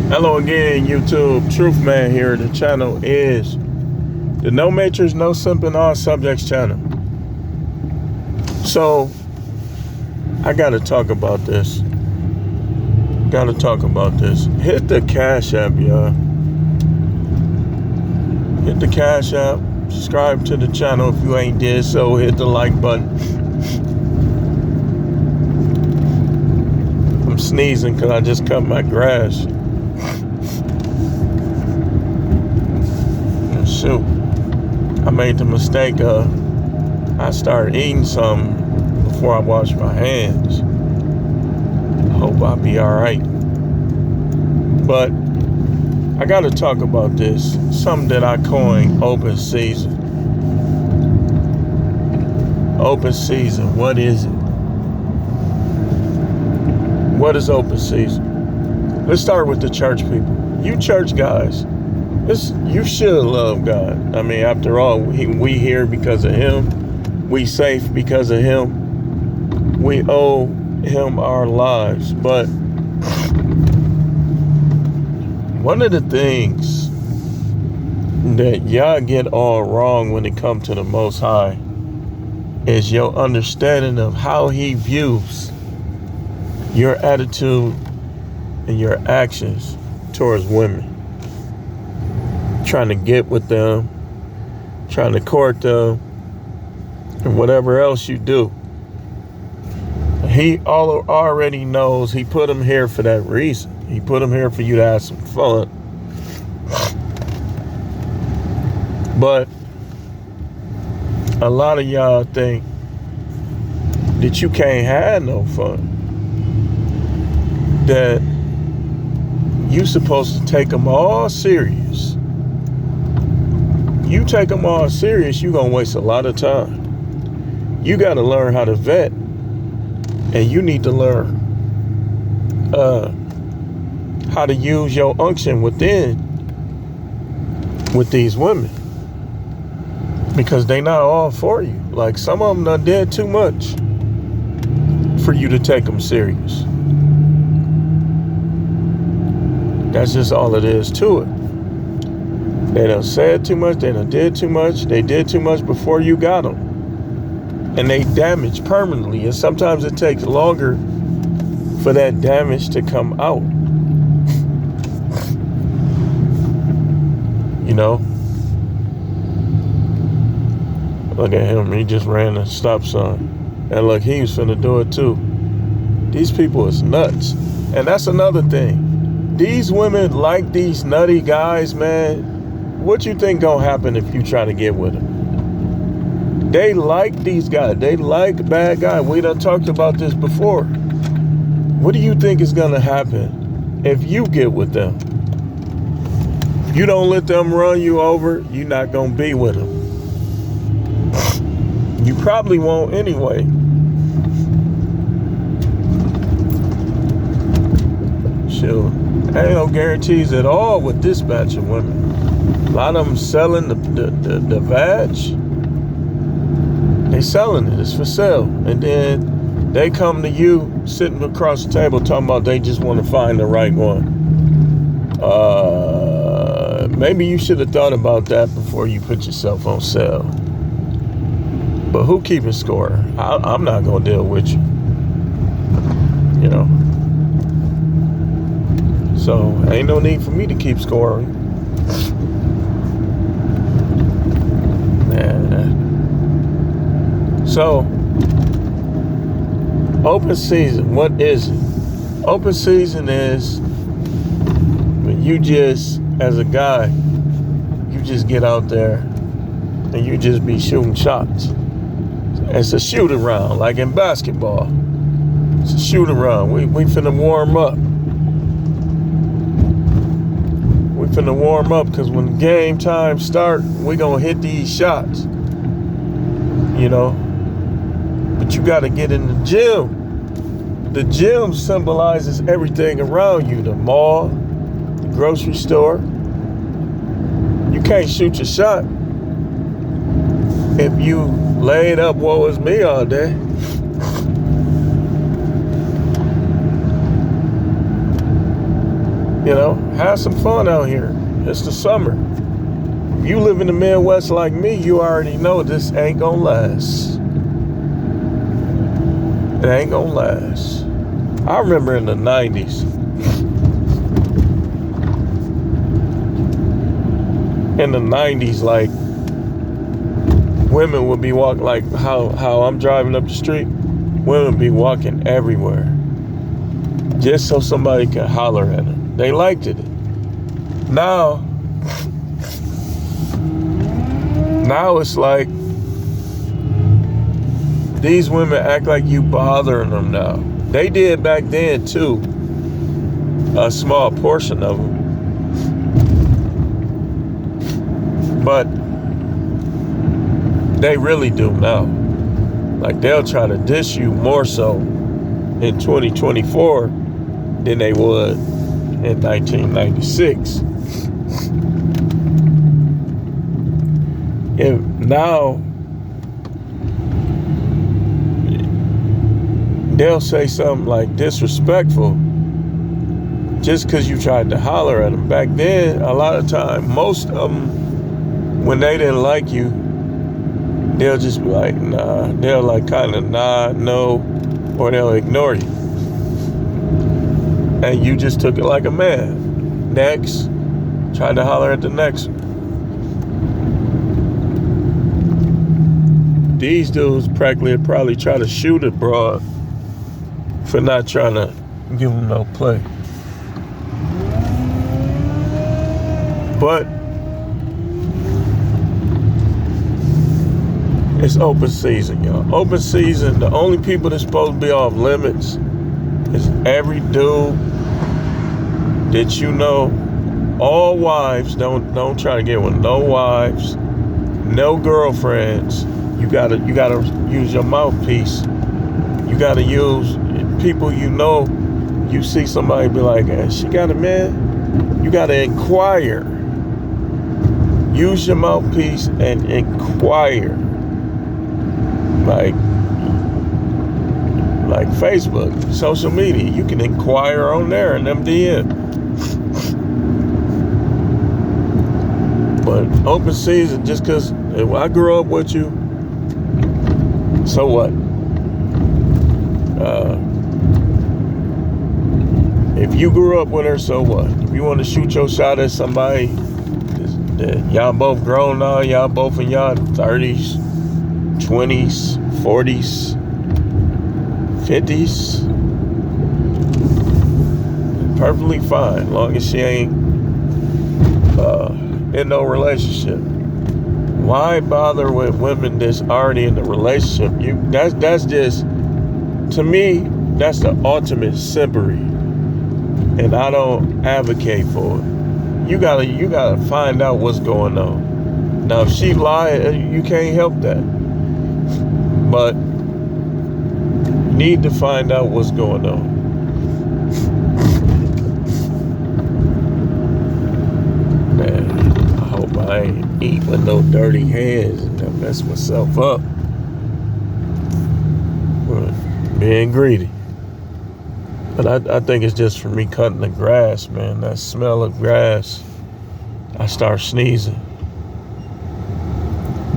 Hello again, YouTube. Truth Man here. The channel is the No Matrix, No Simping, All Subjects channel. So, I gotta talk about this. Hit the Cash App, y'all. Hit the Cash App. Subscribe to the channel if you ain't did so. Hit the like button. I'm sneezing because I just cut my grass. Shoot, I made the mistake of I started eating some before I washed my hands. I hope I'll be alright. But I gotta talk about this. Something that I coined open season. Open season, what is it? What is open season? Let's start with the church people. You church guys, you should love God. I mean, after all, we here because of Him. We safe because of Him. We owe Him our lives. But one of the things that y'all get all wrong when it comes to the Most High is your understanding of how He views your attitude and your actions towards women. Trying to get with them, trying to court them, and whatever else you do. He already knows. He put them here for that reason. He put them here for you to have some fun. But a lot of y'all think that you can't have no fun. That you supposed to take them all serious. You take them all serious, you're going to waste a lot of time. You got to learn how to vet. And you need to learn how to use your unction within with these women. Because they not all for you. Like, some of them done did too much for you to take them serious. That's just all it is to it. They done said too much. They done did too much. They did too much before you got them. And they damage permanently. And sometimes it takes longer for that damage to come out. You know? Look at him. He just ran a stop sign. And look, he was finna do it too. These people is nuts. And that's another thing. These women like these nutty guys, man. What you think gonna happen if you try to get with them? They like these guys. They like bad guys. We done talked about this before. What do you think is gonna happen if you get with them? If you don't let them run you over, you're not gonna be with them. You probably won't anyway. Sure. Ain't no guarantees at all with this batch of women. A lot of them selling the vag. They selling it. It's for sale. And then they come to you sitting across the table talking about they just want to find the right one. Maybe you should have thought about that before you put yourself on sale. But who keeping score? I'm not going to deal with you. You know. So, ain't no need for me to keep scoring. So, open season, what is it? Open season is when you just, as a guy, you just get out there and you just be shooting shots. It's a shoot around, like in basketball. It's a shoot around. We finna warm up. We finna warm up because when game time start, we gonna hit these shots. You know? But you got to get in the gym. The gym symbolizes everything around you. The mall, the grocery store. You can't shoot your shot if you laid up woe is me all day. Have some fun out here. It's the summer. If you live in the Midwest like me, you already know this ain't gonna last. It ain't gonna last. I remember in the 90s. In the 90s, like, women would be walking, like how I'm driving up the street, women would be walking everywhere. Just so somebody could holler at them. They liked it. Now it's like these women act like you bothering them now. They did back then too. A small portion of them. But they really do now. Like, they'll try to diss you more so in 2024 than they would in 1996. If now they'll say something like disrespectful just because you tried to holler at them. Back then, a lot of time, most of them, when they didn't like you, they'll just be like, nah. They'll like kind of nod, no, or they'll ignore you. And you just took it like a man. Next, tried to holler at the next one. These dudes probably try to shoot a broad for not trying to give them no play. But it's open season, y'all. Open season, the only people that's supposed to be off limits is every dude that you know. All wives, don't try to get one. No wives, no girlfriends. You gotta use your mouthpiece. You gotta use people you know. You see somebody be like, hey, she got a man. You gotta inquire. Use your mouthpiece and inquire. Like Facebook, social media. You can inquire on there in them DM. But open season, just because I grew up with you, so what? If you grew up with her, so what? If you want to shoot your shot at somebody, y'all both grown now, y'all both in y'all 30s, 20s, 40s, 50s, perfectly fine, long as she ain't in no relationship. Why bother with women that's already in the relationship? That's just, to me, that's the ultimate simpery, and I don't advocate for it. You gotta find out what's going on. Now, if she lied, you can't help that, but you need to find out what's going on. Man, I hope I ain't eat with no dirty hands and I mess myself up. But being greedy. But I think it's just for me cutting the grass, man. That smell of grass, I start sneezing.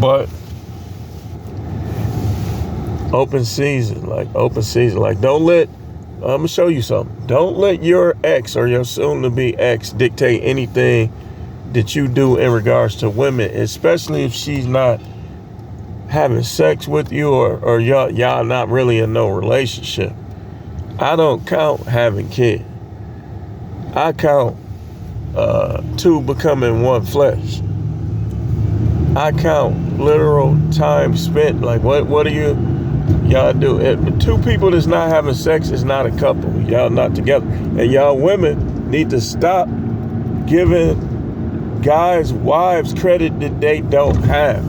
But open season, like don't let, I'm gonna show you something. Don't let your ex or your soon-to-be ex dictate anything that you do in regards to women, especially if she's not having sex with you or y'all not really in no relationship. I don't count having kids. I count two becoming one flesh. I count literal time spent. Like what do y'all do? Two people that's not having sex is not a couple. Y'all not together. And y'all women need to stop giving guys' wives credit that they don't have.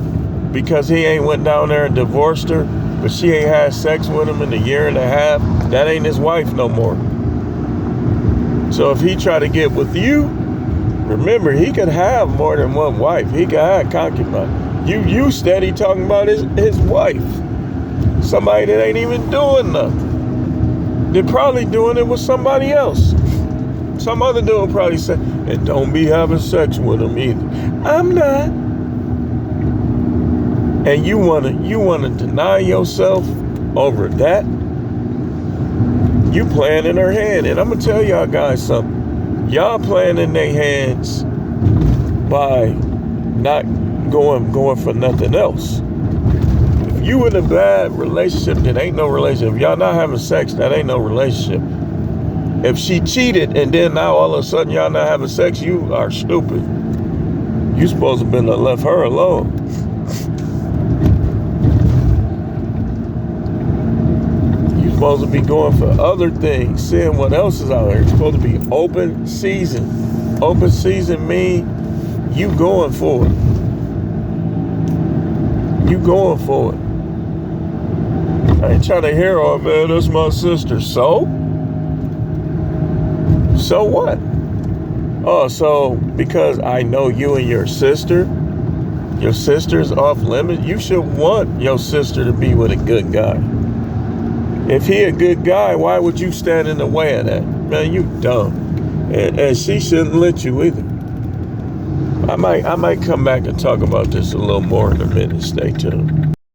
Because he ain't went down there and divorced her, but she ain't had sex with him in a year and a half, that ain't his wife no more. So if he try to get with you, remember, he could have more than one wife. He could have concubine. You steady talking about his wife. Somebody that ain't even doing nothing. They're probably doing it with somebody else. Some other dude will probably say, and don't be having sex with him either. I'm not. And you wanna deny yourself over that? You playing in her head. And I'm gonna tell y'all guys something. Y'all playing in their hands by not going for nothing else. If you in a bad relationship, that ain't no relationship. If y'all not having sex, that ain't no relationship. If she cheated and then now all of a sudden y'all not having sex, you are stupid. You supposed to have been left her alone. You supposed to be going for other things, seeing what else is out there. It's supposed to be open season. Open season mean you going for it. You going for it. I ain't trying to hear, oh man, that's my sister. So what? Oh, so because I know you and your sister's off limit, you should want your sister to be with a good guy. If he a good guy, why would you stand in the way of that? Man, you dumb. And she shouldn't let you either. I might come back and talk about this a little more in a minute. Stay tuned.